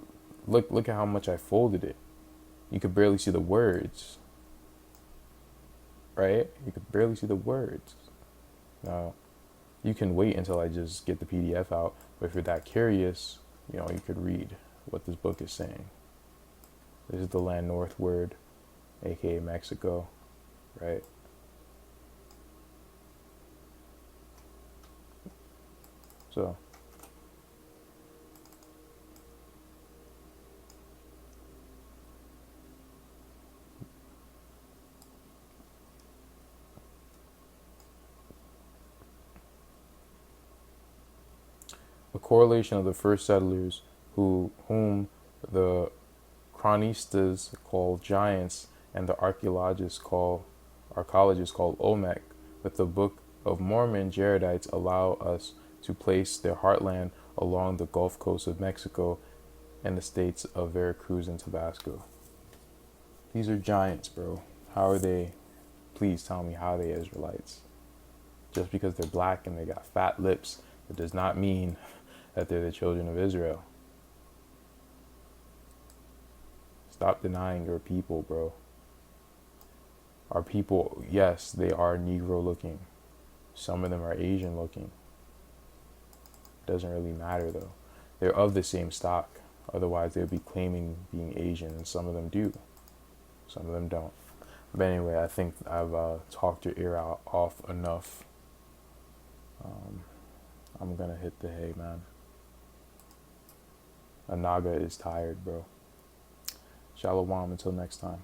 [SPEAKER 1] look at how much I folded it. You could barely see the words. Right? You could barely see the words. Now, you can wait until I just get the PDF out. But if you're that curious, you could read what this book is saying. This is the land northward, aka Mexico, right? So, a correlation of the first settlers whom the chronistas call giants and the archaeologists call Olmec with the Book of Mormon Jaredites allow us to place their heartland along the Gulf Coast of Mexico and the states of Veracruz and Tabasco. These are giants, bro. How are they? Please tell me how they Israelites. Just because they're black and they got fat lips, it does not mean that they're the children of Israel. Stop denying your people, bro. Our people, yes, they are Negro looking. Some of them are Asian looking. Doesn't really matter though. They're of the same stock. Otherwise, they would be claiming being Asian, and some of them do. Some of them don't. But anyway, I think I've talked your ear off enough. I'm gonna hit the hay, man. Anaga is tired, bro. Shalom until next time.